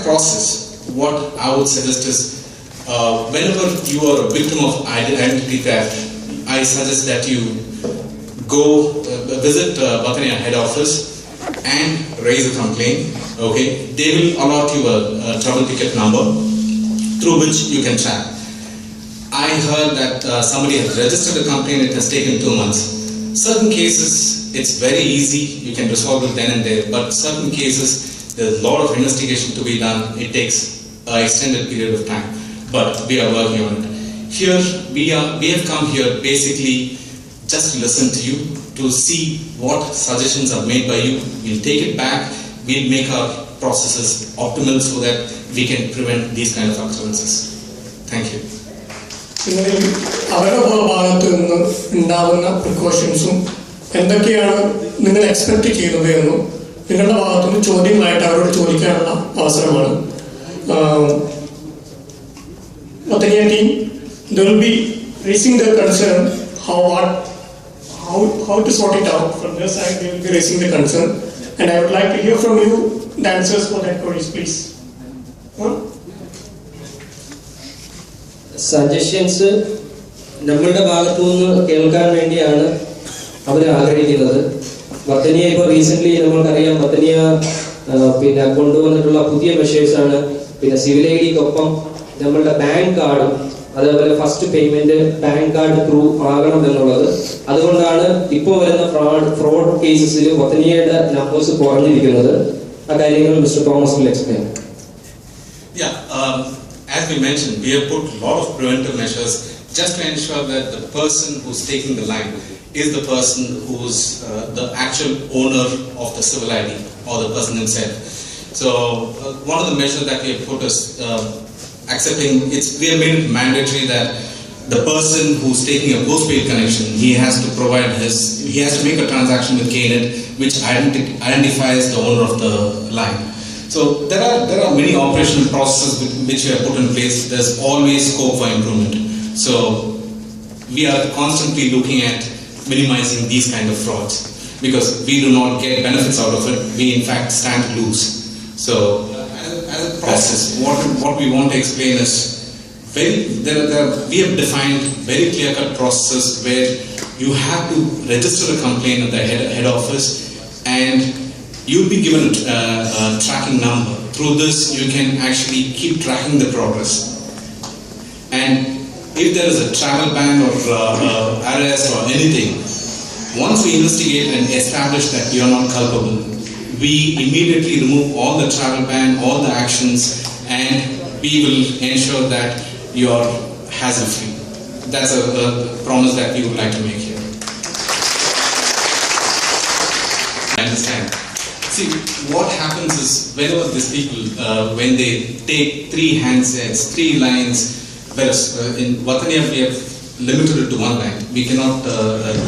a process, what I would suggest is, whenever you are a victim of identity theft, I suggest that you go visit Batania head office and raise a complaint. Okay, they will allot you a trouble ticket number through which you can track. I heard that somebody has registered a complaint, it has taken 2 months. Certain cases, it's very easy, you can resolve it then and there, but certain cases, there's a lot of investigation to be done, it takes an extended period of time, but we are working on it. Here, we have come here basically just to listen to you, to see what suggestions are made by you. We'll take it back, we'll make our processes optimal so that we can prevent these kind of occurrences. Thank you. അവരുടെ ഭാഗത്തു നിന്ന് ഉണ്ടാകുന്ന പ്രിക്കോഷൻസും എന്തൊക്കെയാണ് നിങ്ങൾ expect ചെയ്യുന്നത് എന്നും നിങ്ങളുടെ ഭാഗത്തുനിന്ന് ചോദ്യങ്ങളായിട്ട് അവരോട് ചോദിക്കാനുള്ള അവസരമാണ്. Batania team, they will be raising their concern how to sort it out. From their side, they will be raising the concern, and I would like to hear from you the answers for that queries, please. Suggestions നമ്മളുടെ ഭാഗത്തു നിന്ന് കേൾക്കാൻ വേണ്ടിയാണ് അവർ ആഗ്രഹിക്കുന്നത്. ബത്തനിയ ഇപ്പോൾ recently നമ്മൾക്കറിയാം, ബത്തനിയ പിന്നെ കൊണ്ടുവന്നിട്ടുള്ള പുതിയ മെഷേഴ്സാണ്. പിന്നെ സിവിൽ ഐ ഡിക്കൊപ്പം നമ്മളുടെ ബാങ്ക് കാർഡും അതേപോലെ first payment bank card through ആകണം എന്നുള്ളത്. അതുകൊണ്ടാണ് ഇപ്പോൾ വരുന്ന ഫ്രോഡ് കേസസിൽ ബത്തനിയയുടെ നമ്പേഴ്സ് കുറഞ്ഞിരിക്കുന്നത്. ആ കാര്യങ്ങൾ mister Thomas will explain. As we mentioned, we have put a lot of preventive measures just to ensure that the person who's taking the line is the person who's the actual owner of the civil ID or the person himself. So one of the measures that we have put is we have made it mandatory that the person who's taking a postpaid connection, he has to make a transaction with KNet which identifies the owner of the line. So there are many operational processes which we have put in place. There's always scope for improvement. So we are constantly looking at minimizing these kind of frauds because we do not get benefits out of it. We in fact stand to lose. So as a process, what we want to explain is we have defined very clear-cut processes where you have to register a complaint at the head office and you'll be given a tracking number. Through this, you can actually keep tracking the progress. And if there is a travel ban or arrest or anything, once we investigate and establish that you are not culpable, we immediately remove all the travel ban, all the actions, and we will ensure that you are hassle-free. That's a promise that we would like to make here. I understand. See, what happens is whenever these people, when they take 3 handsets, 3 lines, whereas in Batania we have limited it to 1 line. We cannot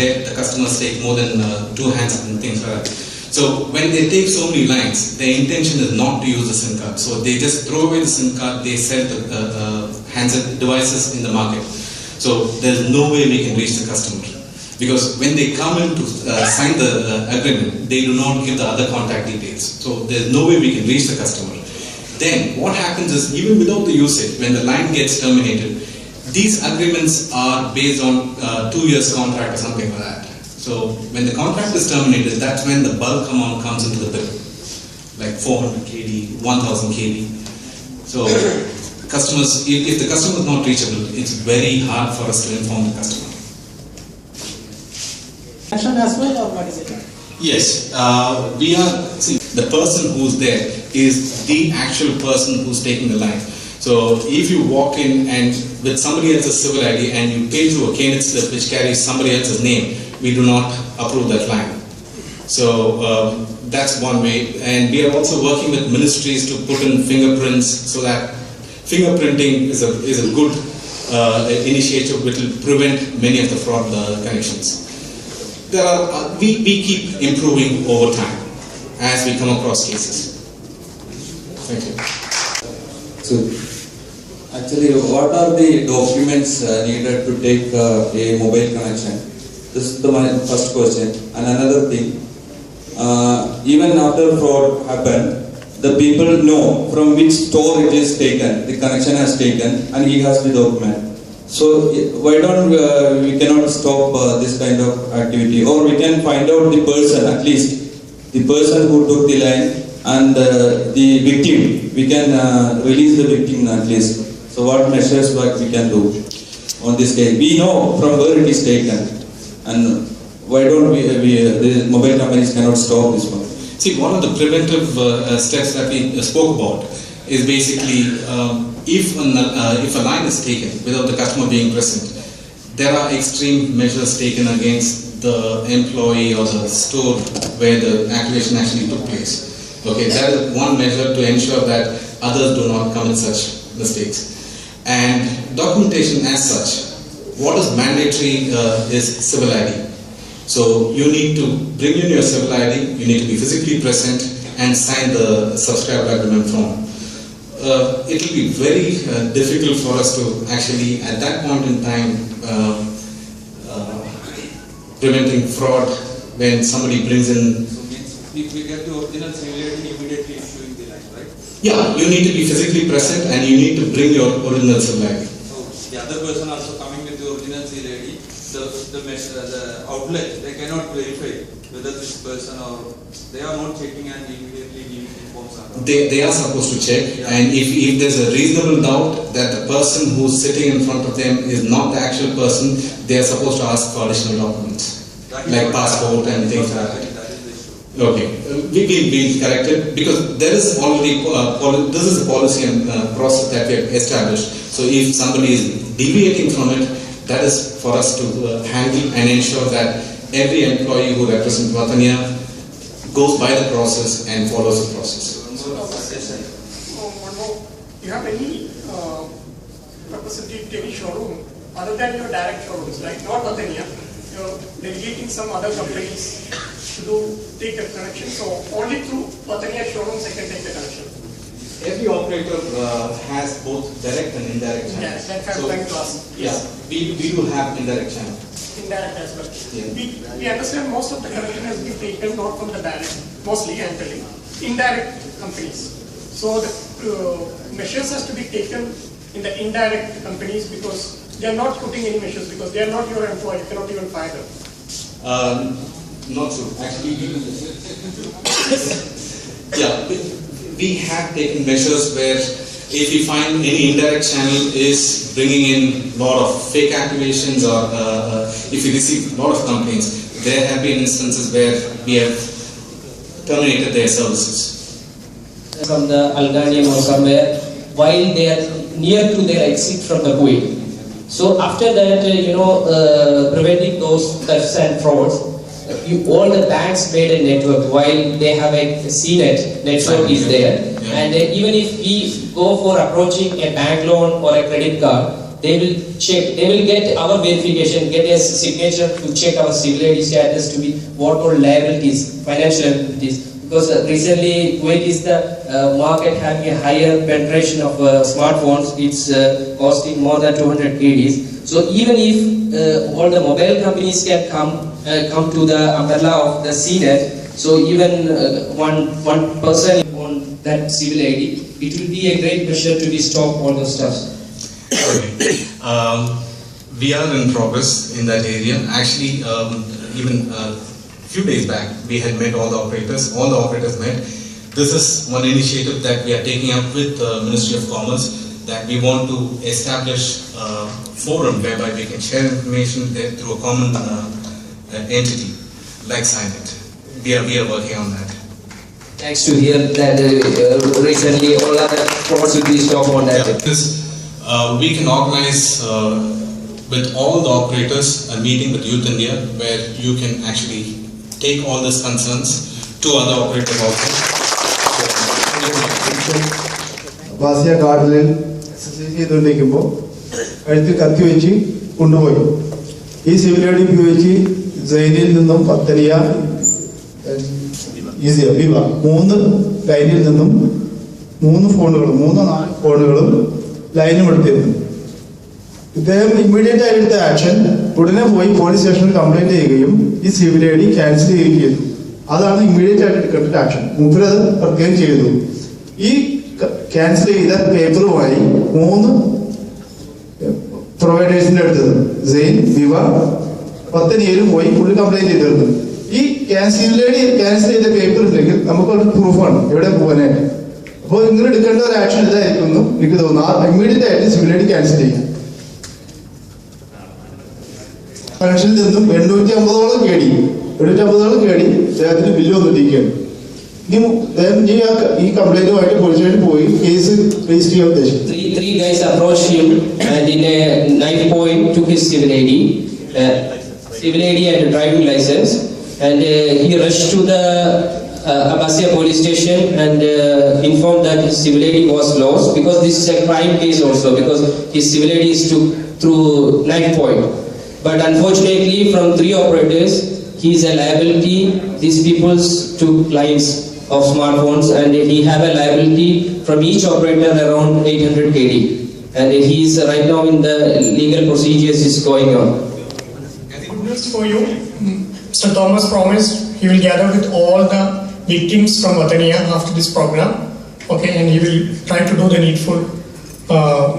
let the customers take more than 2 handsets and things like that. So when they take so many lines, their intention is not to use the SIM card. So they just throw away the SIM card, they sell the handset devices in the market. So there's no way we can reach the customer. Because when they come in to sign the agreement, they do not give the other contact details. So there's no way we can reach the customer. Then what happens is, even without the usage, when the line gets terminated, these agreements are based on 2 years contract or something like that. So when the contract is terminated, that's when the bulk amount comes into the bill, like 400 KD, 1000 KD. So customers, if the customer is not reachable, it's very hard for us to inform the customer. As well, or what is it? Yes, the person who's there is the actual person who's taking the line. So if you walk in and with somebody else's civil ID and you pay through a KNet slip which carries somebody else's name, we do not approve that line. So that's one way, and we are also working with ministries to put in fingerprints so that fingerprinting is a good initiative which will prevent many of the fraud connections. We keep improving over time as we come across cases. Thank you. So, actually, what are the documents needed to take a mobile connection? This is my first question. And another thing, even after fraud happened, the people know from which store it is taken, the connection has taken, and he has the document. So why don't we cannot stop this kind of activity, or we can find out the person, at least the person who took the line, and the victim. We can release the victim at least. So what measures we can do on this case? We know from where it is taken, and why don't the mobile companies cannot stop this one? See, one of the preventive steps that we spoke about is basically if a line is taken without the customer being present, there are extreme measures taken against the employee or the store where the activation actually took place. Okay, that is one measure to ensure that others do not commit such mistakes. And documentation as such, what is mandatory is civil ID. So you need to bring in your civil ID, you need to be physically present and sign the subscriber agreement form. It will be very difficult for us to actually at that point in time preventing fraud when somebody brings in. So we get the original civil ID immediately issuing the line, right? Yeah, you need to be physically present and you need to bring your original civil ID. So the other person also coming with the original civil ID, the outlet, they cannot verify whether this person or they are not checking and immediately giving informs. They are supposed to check, and if there's a reasonable doubt that the person who's sitting in front of them is not the actual person, they are supposed to ask for additional documents like passport and things like that. Okay, we'll correct it because there is already this is a policy and process that we have established. So if somebody is deviating from it, that is for us to handle and ensure that every employee who represents Vatania goes by the process and follows the process. One more. You have any representative to any showroom other than your direct showrooms, right? Not Vatania. You're delegating some other companies to take the connection. So only through Vatania showrooms I can take the connection. Every operator has both direct and indirect channels. Yes, that's what I'm trying to ask. Yeah, we do have indirect channel. Indirect as well. Yeah. We understand most of the connection has been taken not from the direct, mostly I'm telling, indirect companies. So the measures has to be taken in the indirect companies because they are not putting any measures because they are not your employee, you cannot even fire them. Not true. Actually, we have taken measures where if we find any indirect channel is bringing in a lot of fake activations or if we receive a lot of complaints, there have been instances where we have terminated their services. From the Alganium or somewhere, while they are near to their exit from the Kuwait. So after that, preventing those thefts and frauds, all the banks made a network while they have a CNET network is there. Yeah. And even if we go for approaching a bank loan or a credit card, they will check, they will get our verification, get a signature to check our civil ID status to be what all liabilities, financial liabilities. Because recently Kuwait is the market having a higher penetration of smartphones. It's costing more than 200 KDs. So even if all the mobile companies can come to the umbrella of the CNET, so even one person on that civil ID, it will be a great measure to stop all those stuff. We are in progress in that area. Actually, even few days back, we had met all the operators met. This is one initiative that we are taking up with the Ministry of Commerce, that we want to establish a forum whereby we can share information through a common entity like SIGNET. We are working on that. Thanks to hear that recently all other frauds will be stopped on that. Yeah, because we can organize with all the operators a meeting with Youth India where you can actually take all these concerns to other operators also. വാസിയ ഗാർഡനിൽ exercise ചെയ്തുകൊണ്ടിരിക്കുമ്പോൾ കഴുത്തിൽ കത്തി വെച്ച് കൊണ്ടുപോയി. ഈ civil I D ഉപയോഗിച്ച് ജയിലിൽ നിന്നും പത്തനിയ വിവ 3 ലൈനിൽ നിന്നും 3 ഫോണുകളും ലൈനും എടുത്തിരുന്നു. ഇദ്ദേഹം ഇമ്മീഡിയറ്റ് ആയി എടുത്ത ആക്ഷൻ ഉടനെ പോയി പോലീസ് സ്റ്റേഷനിൽ കംപ്ലൈന്റ് ചെയ്യുകയും ഈ സിവിൽ ഐ ഡി ക്യാൻസൽ ചെയ്യുകയും ചെയ്തു. അതാണ് ഇമ്മീഡിയറ്റ് ആയിട്ട് എടുക്കേണ്ട ആക്ഷൻ. മൂപ്പരത് പ്രത്യേകം ചെയ്തു. ഈ ക്യാൻസൽ ചെയ്ത പേപ്പറുമായി 3 പ്രൊവൈഡേഴ്സിന്റെ അടുത്തത് സെയിൻ, വിവ, പത്തനിയിലും പോയി പുള്ളി കംപ്ലൈന്റ് ചെയ്തിരുന്നു. ഈ ക്യാൻസൽ ചെയ്ത പേപ്പർ ഉണ്ടെങ്കിൽ നമുക്കൊരു പ്രൂഫാണ് എവിടെ പോകാനായിട്ട്. അപ്പോൾ നിങ്ങൾ എടുക്കേണ്ട ഒരു ആക്ഷൻ ഇതായിരിക്കുന്നു എനിക്ക് തോന്നുന്നു. ഇമ്മീഡിയറ്റ് ആയിട്ട് സിവിൽ ഐ ഡി ക്യാൻസൽ ചെയ്യാം. കണക്ഷനിൽ നിന്നും 850 കേടി അദ്ദേഹത്തിന് ബില്ല് വന്നിരിക്കുകയാണ്. ഈ കംപ്ലൈന്റുമായിട്ട് പോലീസുകാർ പോയി കേസ് രജിസ്റ്റർ ചെയ്യാൻ ഉദ്ദേശിച്ചു. Three guys approached him and in a knife point took his civil ID and driving license, and he rushed to the Abbassia police station and informed that his civil ID was lost, because this is a crime case also, because his civil ID is took through knife point. But unfortunately, from 3 operators, he is a liability. These people took lines of smartphones, and he have a liability from each operator around 800 KD, and he is right now in the legal procedures is going on. Good news for you, Mr. Thomas promised he will gather with all the victims from Watania after this program, okay, and he will try to do the needful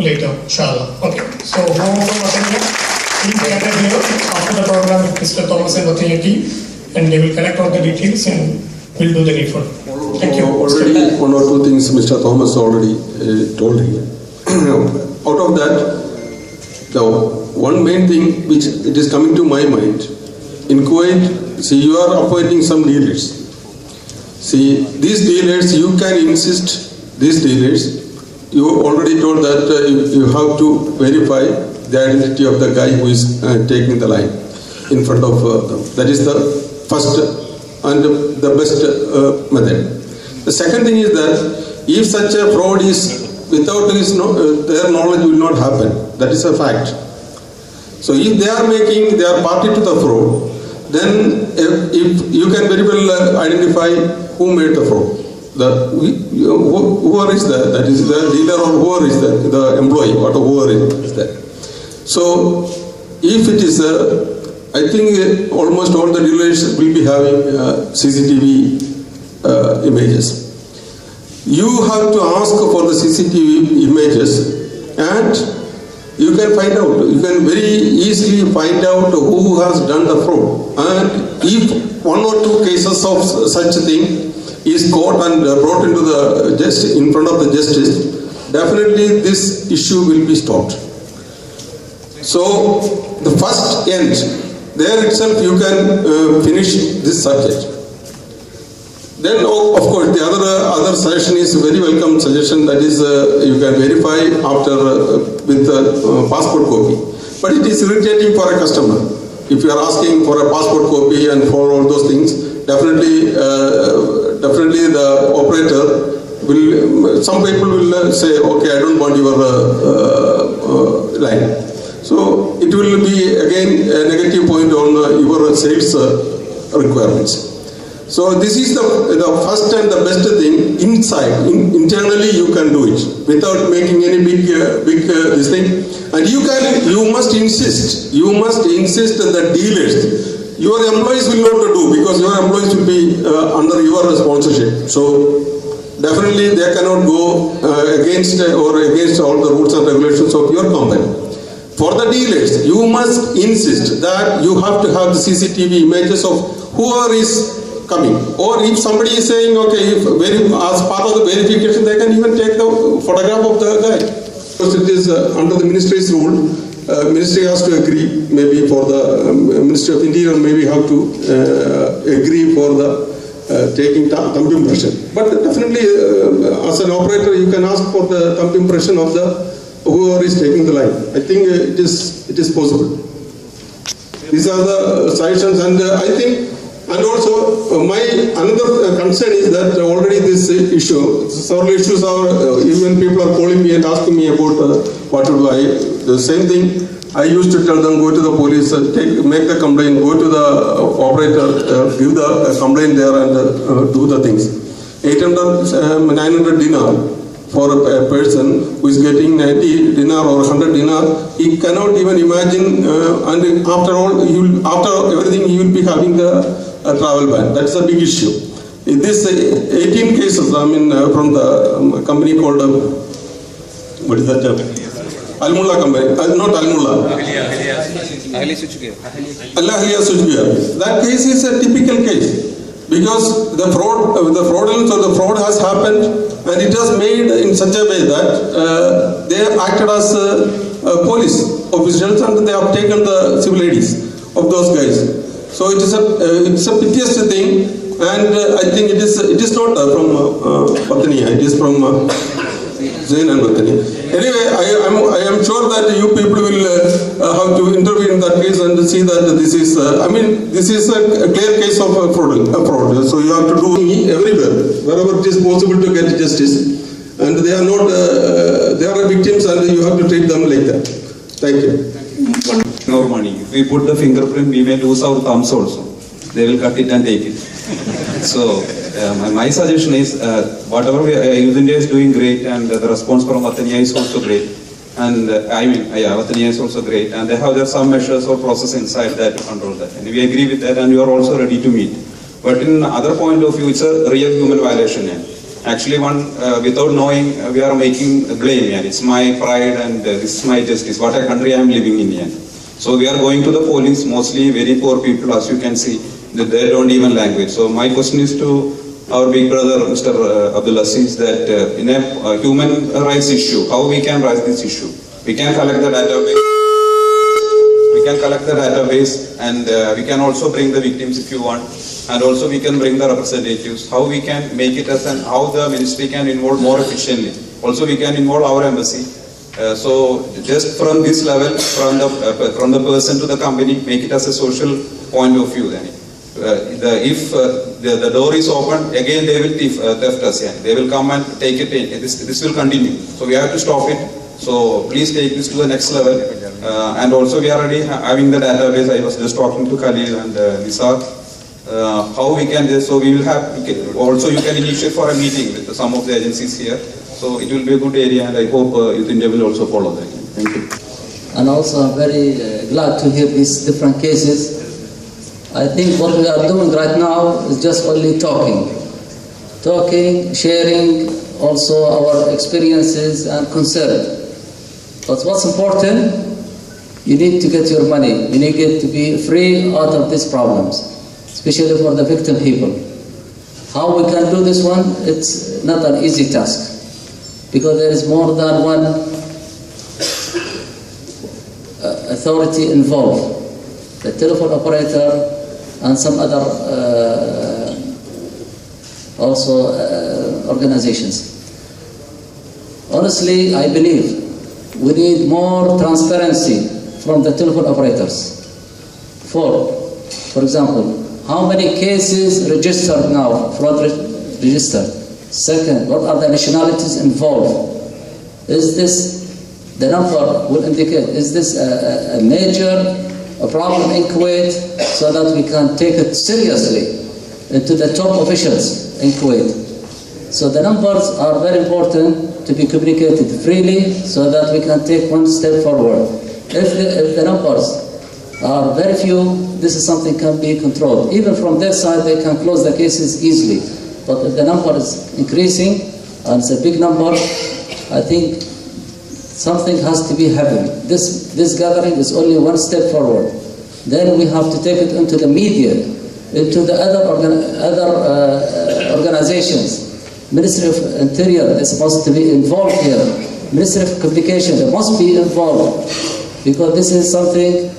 later, inshallah. Okay, so whoever from Watania, please gather here after the program with Mr. Thomas and Watania team, and they will collect all the details and will do the needful. Thank you. Already 1 or 2 things Mr. Thomas already told here. Out of that, the one main thing which it is coming to my mind, in Kuwait, see, you are appointing some dealers. See, these dealers, you can insist, these dealers, you already told that you have to verify the identity of the guy who is taking the line in front of them. That is the first and the best method. The second thing is that if such a fraud is without their knowledge will not happen. That is a fact. So if they are party to the fraud, then if you can very well identify who made the fraud. Whoever is there, that is the dealer, or whoever is there, the employee, or whoever is there. So if it is I think almost all the dealers will be having CCTV images. You have to ask for the CCTV images, and you can find out. You can very easily find out who has done the fraud. And if 1 or 2 cases of such thing is caught and brought into the in front of the justice, definitely this issue will be stopped. So the first end. There itself you can finish this subject. Then of course the other suggestion is very welcome suggestion, that is you can verify after with passport copy. But it is irritating for a customer. If you are asking for a passport copy and for all those things, definitely the operator will, some people will say, okay, I don't want your line. So it will be again a negative point on your sales requirements. So this is the first and the best thing. Inside, internally you can do it without making any big this thing. And you must insist that dealers, your employees will not do, because your employees will be under your sponsorship. So definitely they cannot go against all the rules and regulations of your company. For the dealers, you must insist that you have to have the CCTV images of whoever is coming. Or if somebody is saying, okay, as part of the verification, they can even take the photograph of the guy. Because it is under the ministry's rule, ministry has to agree, maybe for the Ministry of Interior, maybe have to agree for the taking thumb impression. But definitely, as an operator, you can ask for the thumb impression of the whoever is taking the line. I think it is possible. These are the suggestions, and I think, and also my another concern is that already this issue, several issues are, even people are calling me and asking me about what to do. The same thing I used to tell them, go to the police, make the complaint, go to the operator, give the complaint there, and do the things. 900 dinar for a person who is getting 90 dinar or 100 dinar, he cannot even imagine, and after all, after everything, he will be having a travel ban. That's a big issue. In this 18 cases, I mean, from the company called, what is that? Almulla company, not Almulla. Ahliya Switchgear. That case is a typical case because the fraudulence or the fraud has happened and it was made in such a way that they acted as police officials and they have taken the civil IDs of those guys. So it is a piteous thing, and I think it is not from Patania, it is from Zain and Patania. Anyway, I am sure that you people will have to intervene in that case and see that this is a clear case of fraud. So you have to do everywhere, wherever it is possible to get justice. And they are not, they are victims and you have to treat them like that. Thank you. Our money. If we put the fingerprint, we may lose our thumbs also. They will cut it and take it. So my suggestion is, whatever Youth India is doing great, and the response from Vatania is also great. And Vatania is also great. And they have some measures or process inside that to control that. And we agree with that, and we are also ready to meet. But in other point of view, it's a real human violation. Actually, without knowing, we are making a blame. It's my pride and this is my justice. What a country I am living in. So we are going to the police, mostly very poor people, as you can see, that they don't even language. So my question is to our big brother, Mr. Abdul Aziz, that in a human rights issue, how we can raise this issue? We can collect the database. And we can also bring the victims if you want. And also we can bring the representatives. How we can make it as how the ministry can involve more efficiently. Also we can involve our embassy. So just from this level, from the person to the company, make it as a social point of view. Then, if the door is open, again they will theft us. They will come and take it in. This will continue. So we have to stop it. So please take this to the next level. And also we are already having the database. I was just talking to Khalil and Nisar. How we can so we will have also you can initiate for a meeting with some of the agencies here. So it will be a good area, and I hope Youth India will also follow that. Thank you. And also I'm very glad to hear these different cases. I think what we are doing right now is just only talking, sharing also our experiences and concern. But what's important, you need to get your money. You need to be free out of these problems, especially for the victim people. How we can do this one, it's not an easy task, because there is more than one authority involved, the telephone operator and some other organizations. Honestly, I believe we need more transparency from the telephone operators. For example, how many cases registered now, fraud registered? Second, what are the nationalities involved? Is this, the number will indicate, is this a major problem in Kuwait, so that we can take it seriously into the top officials in Kuwait. So the numbers are very important to be communicated freely so that we can take one step forward. If the numbers are very few, this is something can be controlled. Even from their side, they can close the cases easily. But if the number is increasing, and it's a big number, I think something has to be happening. This gathering is only one step forward. Then we have to take it into the media, into the other organizations. Ministry of Interior is supposed to be involved here. Ministry of Communication, they must be involved, because this is something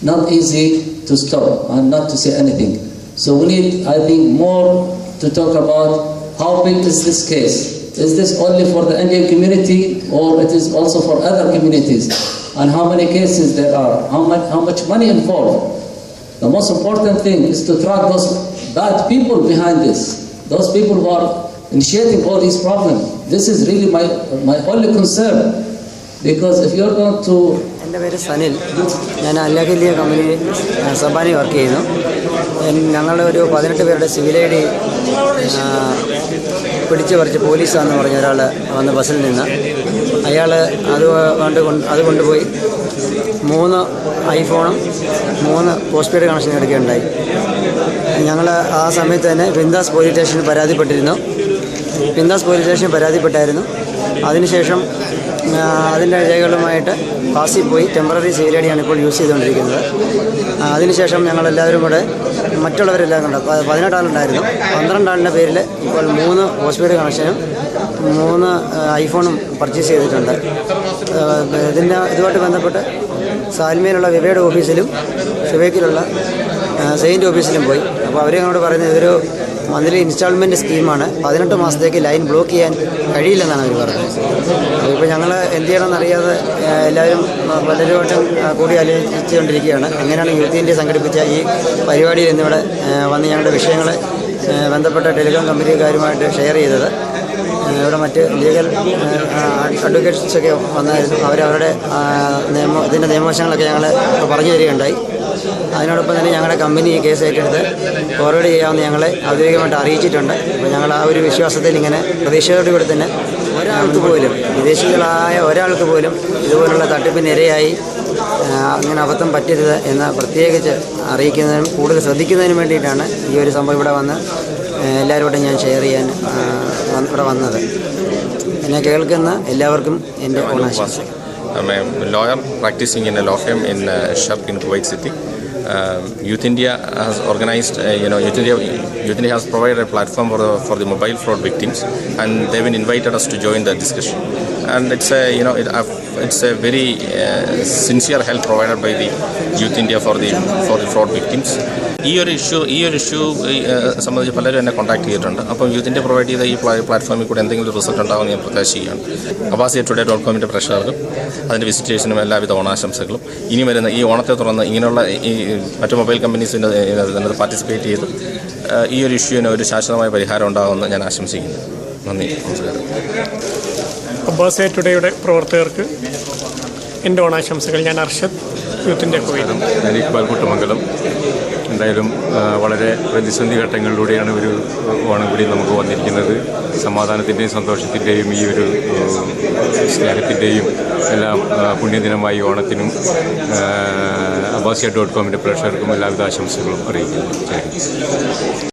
not easy to stop and not to say anything. So we need, I think, more to talk about how big is this case. Is this only for the Indian community, or it is also for other communities? And how many cases there are? How much money involved? The most important thing is to track those bad people behind this. Those people who are initiating all these problems. This is really my only concern. Because if you're going to... എൻ്റെ പേര് സനിൽ, ഞാൻ അല്ലഖിലിയ company സബാനി work ചെയ്യുന്നു. ഞങ്ങളൊരു 18 പേരുടെ civil I D പിടിച്ചു പറിച്ച് പോലീസാണെന്ന് പറഞ്ഞ ഒരാൾ വന്ന് ബസ്സിൽ നിന്ന് അയാൾ അത് കൊണ്ടുപോയി 3 ഐഫോണും 3 പോസ്റ്റ് പെയ്ഡ് കണക്ഷൻ എടുക്കുകയുണ്ടായി. ഞങ്ങൾ ആ സമയത്ത് തന്നെ ബിന്ദാസ് പോലീസ് സ്റ്റേഷനിൽ പരാതിപ്പെട്ടിരുന്നു. ബിന്ദാസ് പോലീസ് സ്റ്റേഷനിൽ പരാതിപ്പെട്ടായിരുന്നു. അതിനുശേഷം അതിൻ്റെ രേഖകളുമായിട്ട് പാസിൽ പോയി ടെമ്പററി സെയിൽ ഐ ഡിയാണ് ഇപ്പോൾ യൂസ് ചെയ്തുകൊണ്ടിരിക്കുന്നത്. അതിനുശേഷം ഞങ്ങളെല്ലാവരും കൂടെ മറ്റുള്ളവരെല്ലാം കൊണ്ട് 18 ആളുണ്ടായിരുന്നു. 12 ആളിൻ്റെ പേരിൽ ഇപ്പോൾ 3 പോസ്റ്റ് പെയ്ഡ് കണക്ഷനും 3 ഐഫോണും പർച്ചേസ് ചെയ്തിട്ടുണ്ട്. ഇതുമായിട്ട് ബന്ധപ്പെട്ട് സാൽമയിലുള്ള വിവയുടെ ഓഫീസിലും ഷുബൈക്കിലുള്ള സെയിൻറ്റ് ഓഫീസിലും പോയി. അപ്പോൾ അവർ ഞങ്ങളോട് പറയുന്നത് ഇതൊരു മന്ത്ലി ഇൻസ്റ്റാൾമെൻറ്റ് സ്കീമാണ്, 18 മാസത്തേക്ക് ലൈൻ ബ്ലോക്ക് ചെയ്യാൻ കഴിയില്ലെന്നാണ് അവർ പറഞ്ഞത്. ഇപ്പോൾ ഞങ്ങൾ എന്ത് ചെയ്യണമെന്നറിയാതെ എല്ലാവരും പലരുമായിട്ടും കൂടി ആലോചിച്ചുകൊണ്ടിരിക്കുകയാണ്. അങ്ങനെയാണ് യൂത്ത് ഇന്ത്യ സംഘടിപ്പിച്ച ഈ പരിപാടിയിൽ ഇന്നിവിടെ വന്ന് ഞങ്ങളുടെ വിഷയങ്ങൾ ബന്ധപ്പെട്ട ടെലികോം കമ്പനിക്കാരുമായിട്ട് ഷെയർ ചെയ്തത്. ഇവിടെ മറ്റ് ലീഗൽ അഡ്വക്കേറ്റ്സൊക്കെ വന്നായിരുന്നു. അവരവരുടെ ഇതിൻ്റെ നിയമവശങ്ങളൊക്കെ ഞങ്ങൾ പറഞ്ഞു തരികയുണ്ടായി. അതിനോടൊപ്പം തന്നെ ഞങ്ങളുടെ കമ്പനി ഈ കേസ് ഏറ്റെടുത്ത് ഫോർവേഡ് ചെയ്യാമെന്ന് ഞങ്ങളെ ഔദ്യോഗികമായിട്ട് അറിയിച്ചിട്ടുണ്ട്. അപ്പോൾ ഞങ്ങൾ ആ ഒരു വിശ്വാസത്തിൽ ഇങ്ങനെ പ്രതീക്ഷയോടുകൂടി തന്നെ ഒരാൾക്ക് പോലും, വിദേശികളായ ഒരാൾക്ക് പോലും ഇതുപോലുള്ള തട്ടിപ്പിനിരയായി അങ്ങനെ അബദ്ധം പറ്റരുത് എന്ന് പ്രത്യേകിച്ച് അറിയിക്കുന്നതിനും കൂടുതൽ ശ്രദ്ധിക്കുന്നതിനും വേണ്ടിയിട്ടാണ് ഈ ഒരു സംഭവം ഇവിടെ വന്ന് എല്ലാവരോടും ഞാൻ ഷെയർ ചെയ്യാൻ ഇവിടെ വന്നത്. എന്നെ കേൾക്കുന്ന എല്ലാവർക്കും എൻ്റെ ഓണാശംസകൾ. I'm a lawyer practicing in a law firm in Shoukh in Kuwait City. Youth India has organized, Youth India has provided a platform for the mobile fraud victims, and they've been invited us to join the discussion. And it's a very sincere help provided by the Youth India for the fraud victims. ഈ ഒരു issue സംബന്ധിച്ച് പലരും എന്നെ contact ചെയ്തിട്ടുണ്ട്. അപ്പം youth India provide ചെയ്ത ഈ പ്ലാറ്റ്ഫോമിൽ കൂടെ എന്തെങ്കിലും റിസൾട്ട് ഉണ്ടാകുമെന്ന് ഞാൻ പ്രത്യാശിക്കുകയാണ്. abasiatoday.com പ്രേക്ഷകർക്കും അതിൻ്റെ വിസിറ്റേഴ്സിനും എല്ലാവിധ ഓണാശംസകളും. ഇനി വരുന്ന ഈ ഓണത്തെ തുടർന്ന് ഇങ്ങനെയുള്ള ഈ മറ്റു മൊബൈൽ കമ്പനീസിൻ്റെ പാർട്ടിസിപ്പേറ്റ് ചെയ്ത് ഈ ഒരു ഇഷ്യൂവിന് ഒരു ശാശ്വതമായ പരിഹാരം ഉണ്ടാകുമെന്ന് ഞാൻ ആശംസിക്കുന്നു. നന്ദി, നമസ്കാരം. അബ്ബാസിയാറ്റുഡേയുടെ പ്രവർത്തകർക്ക് എൻ്റെ ഓണാശംസകൾ. ഞാൻ അർഷദ്, യൂത്ത് ഇന്ത്യ കുവൈറ്റ്. ഞാൻ ഇക്ബാൽ കുട്ടമംഗലം. എന്തായാലും വളരെ പ്രതിസന്ധി ഘട്ടങ്ങളിലൂടെയാണ് ഒരു ഓണം കൂടി നമുക്ക് വന്നിരിക്കുന്നത്. സമാധാനത്തിൻ്റെയും സന്തോഷത്തിൻ്റെയും ഈ ഒരു സ്നേഹത്തിൻ്റെയും എല്ലാം പുണ്യദിനമായി ഓണത്തിനും abasiatoday.com പ്രേക്ഷകർക്കും എല്ലാവിധ ആശംസകളും അറിയിക്കുന്നു.